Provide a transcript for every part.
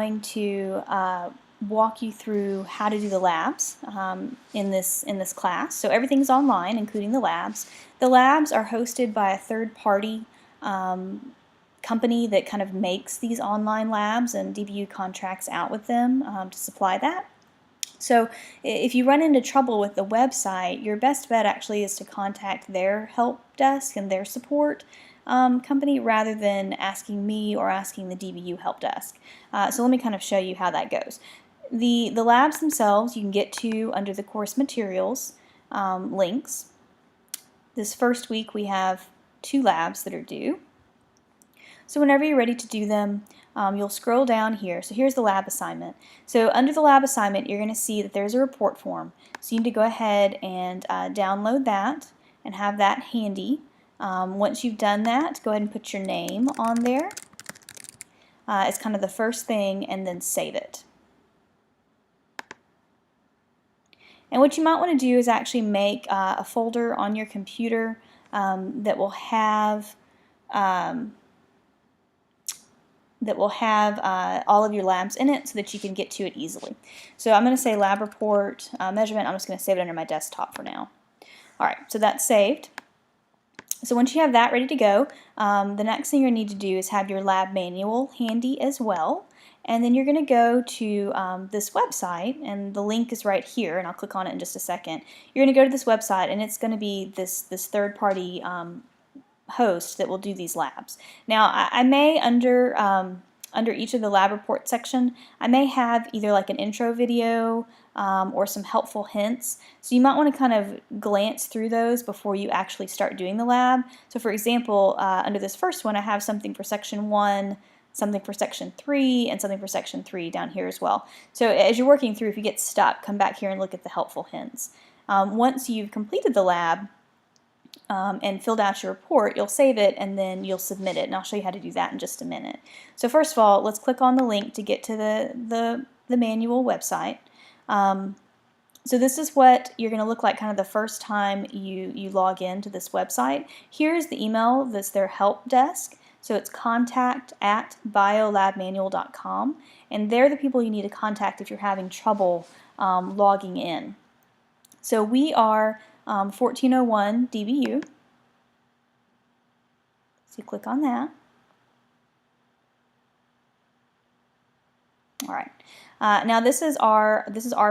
going to walk you through how to do the labs in this class. So everything's online, including the labs. The labs are hosted by a third-party company that kind of makes these online labs, and DBU contracts out with them to supply that. So if you run into trouble with the website, your best bet actually is to contact their help desk and their support company rather than asking me or asking the DBU help desk. So let me kind of show you how that goes. The labs themselves you can get to under the course materials links. This first week we have 2 labs that are due. So whenever you're ready to do them, you'll scroll down here. So here's the lab assignment. So under the lab assignment, you're going to see that there's a report form. So you need to go ahead and download that and have that handy. Once you've done that, go ahead and put your name on there. It's kind of the first thing, and then save it. And what you might want to do is actually make a folder on your computer that will have all of your labs in it so that you can get to it easily. So I'm going to say lab report measurement. I'm just going to save it under my desktop for now. Alright, so that's saved. So once you have that ready to go, the next thing you need to do is have your lab manual handy as well. And then you're going to go to this website, and the link is right here, and I'll click on it in just a second. You're going to go to this website, and it's going to be this third-party host that will do these labs. Now, I may under each of the lab report section, I may have either like an intro video or some helpful hints. So you might want to kind of glance through those before you actually start doing the lab. So for example, under this first one, I have something for section 1, something for section 3, and something for section 3 down here as well. So as you're working through, if you get stuck, come back here and look at the helpful hints. Once you've completed the lab, and filled out your report, you'll save it and then you'll submit it, and I'll show you how to do that in just a minute. So first of all, let's click on the link to get to the manual website. So this is what you're going to look like kind of the first time you log in to this website. Here's the email that's their help desk. So it's contact@biolabmanual.com, and they're the people you need to contact if you're having trouble logging in. So we are 1401 DBU. So you click on that. All right. Now this is our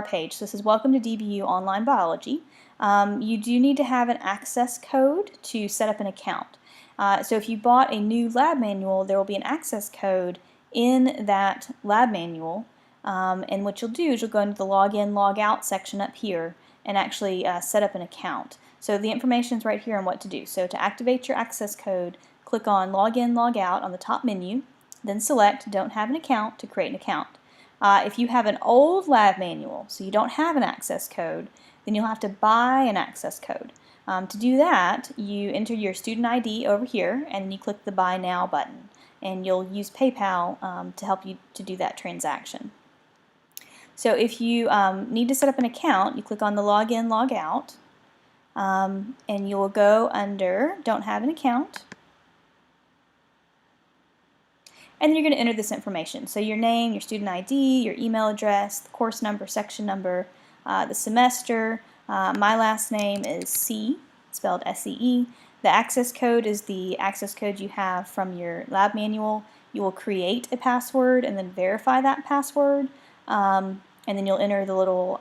page. So this is Welcome to DBU Online Biology. You do need to have an access code to set up an account. So if you bought a new lab manual, there will be an access code in that lab manual. And what you'll do is you'll go into the login, log out section up here and actually set up an account. So the information is right here on what to do. So to activate your access code, click on Login, Log Out on the top menu, then select Don't Have an Account to create an account. If you have an old lab manual, so you don't have an access code, then you'll have to buy an access code. To do that, you enter your student ID over here, and then you click the Buy Now button, and you'll use PayPal to help you to do that transaction. So if you need to set up an account, you click on the Login, Log Out, and you will go under Don't Have an Account, and then you're going to enter this information. So your name, your student ID, your email address, the course number, section number, the semester. My last name is C, spelled S-E-E. The access code is the access code you have from your lab manual. You will create a password and then verify that password. And then you'll enter the little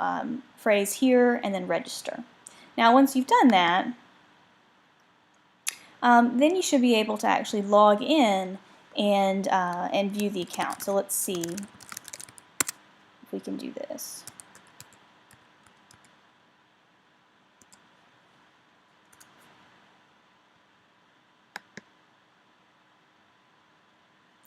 phrase here and then register. Now once you've done that, then you should be able to actually log in and view the account. So let's see if we can do this.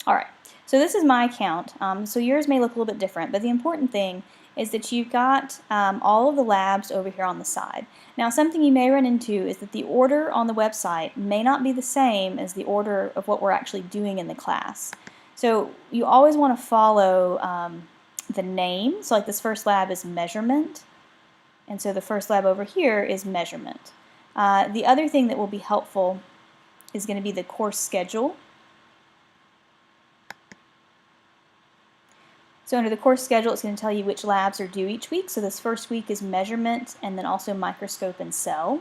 Alright, so this is my account. So yours may look a little bit different, but the important thing is that you've got all of the labs over here on the side. Now something you may run into is that the order on the website may not be the same as the order of what we're actually doing in the class. So you always want to follow the name. So like this first lab is measurement, and so the first lab over here is measurement. The other thing that will be helpful is going to be the course schedule. So under the course schedule, it's going to tell you which labs are due each week. So this first week is measurement and then also microscope and cell.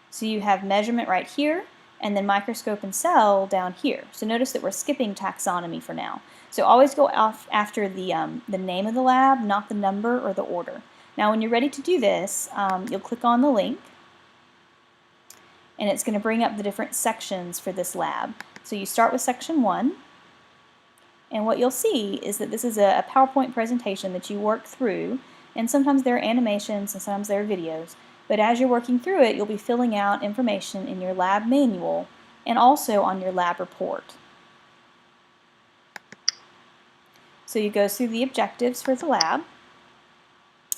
So you have measurement right here and then microscope and cell down here. So notice that we're skipping taxonomy for now. So always go off after the name of the lab, not the number or the order. Now when you're ready to do this, you'll click on the link and it's going to bring up the different sections for this lab. So you start with section 1. And what you'll see is that this is a PowerPoint presentation that you work through, and sometimes there are animations and sometimes there are videos, but as you're working through it, you'll be filling out information in your lab manual and also on your lab report. So you go through the objectives for the lab,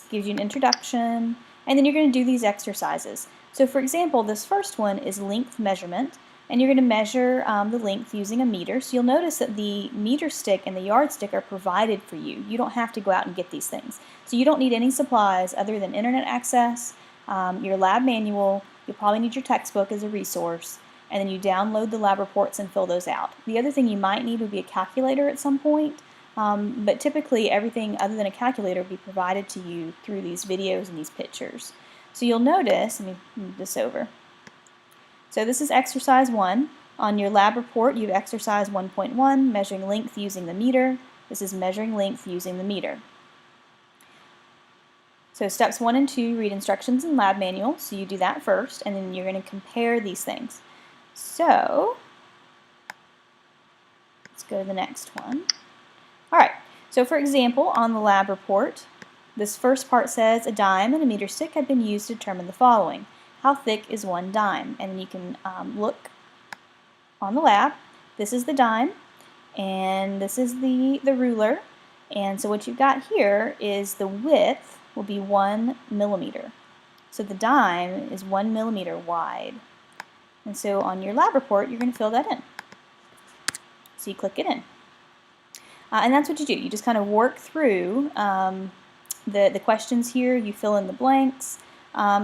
gives you an introduction, and then you're going to do these exercises. So for example, this first one is length measurement. And you're going to measure the length using a meter. So you'll notice that the meter stick and the yardstick are provided for you. You don't have to go out and get these things. So you don't need any supplies other than internet access, your lab manual. You'll probably need your textbook as a resource. And then you download the lab reports and fill those out. The other thing you might need would be a calculator at some point. But typically everything other than a calculator will be provided to you through these videos and these pictures. So you'll notice, let me move this over. So this is exercise 1. On your lab report, you have exercise 1.1, measuring length using the meter. This is measuring length using the meter. So steps 1 and 2 read instructions in lab manual, so you do that first, and then you're going to compare these things. So let's go to the next one. Alright, so for example, on the lab report, this first part says a dime and a meter stick have been used to determine the following. How thick is one dime? And then you can look on the lab. This is the dime, and this is the ruler. And so what you've got here is the width will be 1 millimeter. So the dime is 1 millimeter wide. And so on your lab report, you're going to fill that in. So you click it in. And that's what you do. You just kind of work through the questions here. You fill in the blanks.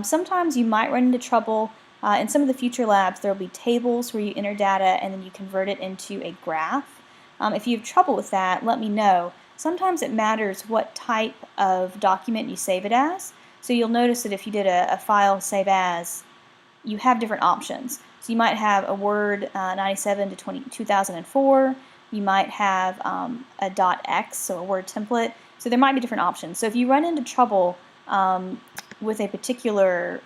Sometimes you might run into trouble. In some of the future labs, there will be tables where you enter data and then you convert it into a graph. If you have trouble with that, let me know. Sometimes it matters what type of document you save it as. So you'll notice that if you did a file save as, you have different options. So you might have a Word 97 to 2004. You might have a .x, so a Word template. So there might be different options. So if you run into trouble with a particular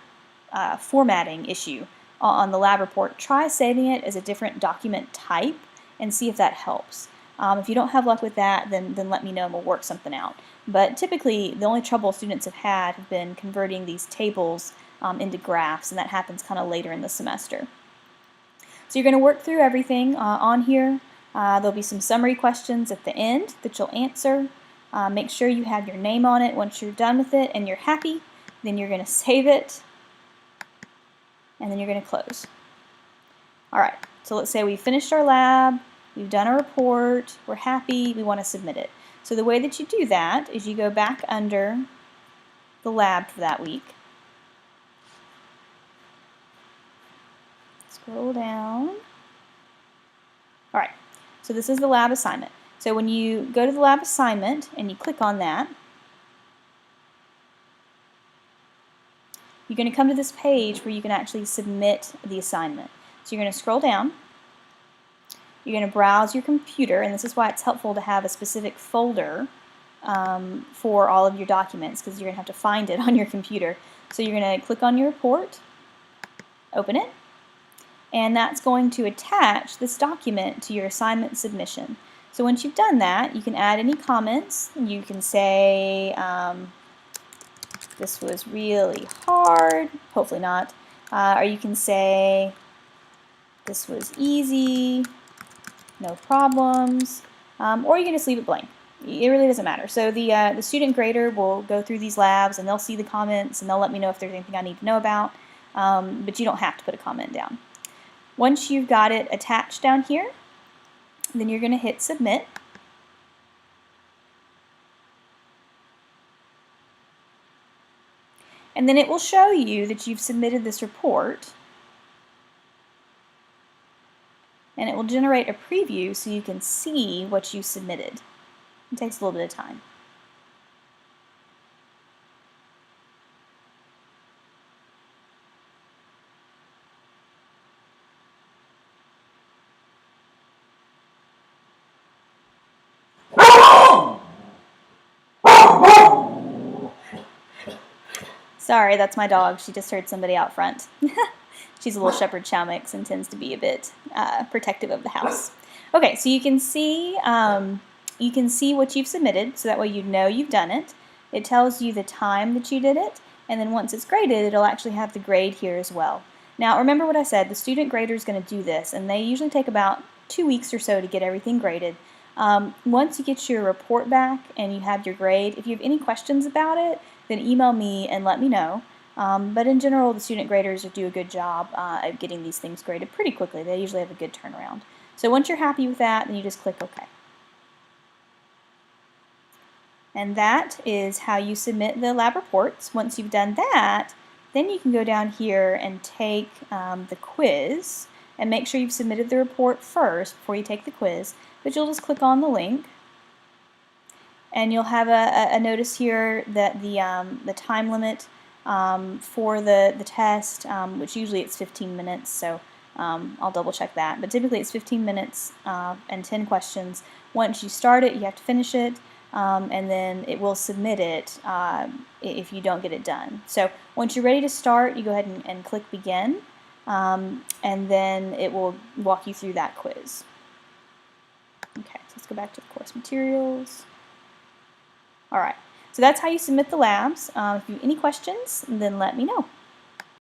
formatting issue on the lab report, try saving it as a different document type and see if that helps. If you don't have luck with that, then let me know and we'll work something out. But typically, the only trouble students have had have been converting these tables into graphs, and that happens kind of later in the semester. So you're going to work through everything on here. There'll be some summary questions at the end that you'll answer. Make sure you have your name on it once you're done with it and you're happy. Then you're going to save it, and then you're going to close. Alright, so let's say we finished our lab, we've done our report, we're happy, we want to submit it. So the way that you do that is you go back under the lab for that week. Scroll down. Alright, so this is the lab assignment. So when you go to the lab assignment and you click on that, you're going to come to this page where you can actually submit the assignment. So you're going to scroll down, you're going to browse your computer, and this is why it's helpful to have a specific folder for all of your documents, because you're going to have to find it on your computer. So you're going to click on your report, open it, and that's going to attach this document to your assignment submission. So once you've done that, you can add any comments. You can say, this was really hard, hopefully not, or you can say, this was easy, no problems, or you can just leave it blank. It really doesn't matter. So the student grader will go through these labs and they'll see the comments and they'll let me know if there's anything I need to know about, but you don't have to put a comment down. Once you've got it attached down here, then you're going to hit submit. And then it will show you that you've submitted this report, and it will generate a preview so you can see what you submitted. It takes a little bit of time. Sorry, that's my dog. She just heard somebody out front. She's a little shepherd chow mix and tends to be a bit protective of the house. Okay, so you can see what you've submitted, so that way you know you've done it. It tells you the time that you did it, and then once it's graded, it'll actually have the grade here as well. Now, remember what I said, the student grader is going to do this, and they usually take about 2 weeks or so to get everything graded. Once you get your report back and you have your grade, if you have any questions about it, then email me and let me know. But in general, the student graders do a good job at getting these things graded pretty quickly. They usually have a good turnaround. So once you're happy with that, then you just click OK. And that is how you submit the lab reports. Once you've done that, then you can go down here and take the quiz and make sure you've submitted the report first before you take the quiz. But you'll just click on the link, and you'll have a notice here that the time limit for the test, which usually it's 15 minutes, so I'll double check that. But typically it's 15 minutes and 10 questions. Once you start it, you have to finish it, and then it will submit it if you don't get it done. So once you're ready to start, you go ahead and click begin, and then it will walk you through that quiz. Okay, so let's go back to the course materials. All right, so that's how you submit the labs. If you have any questions, then let me know.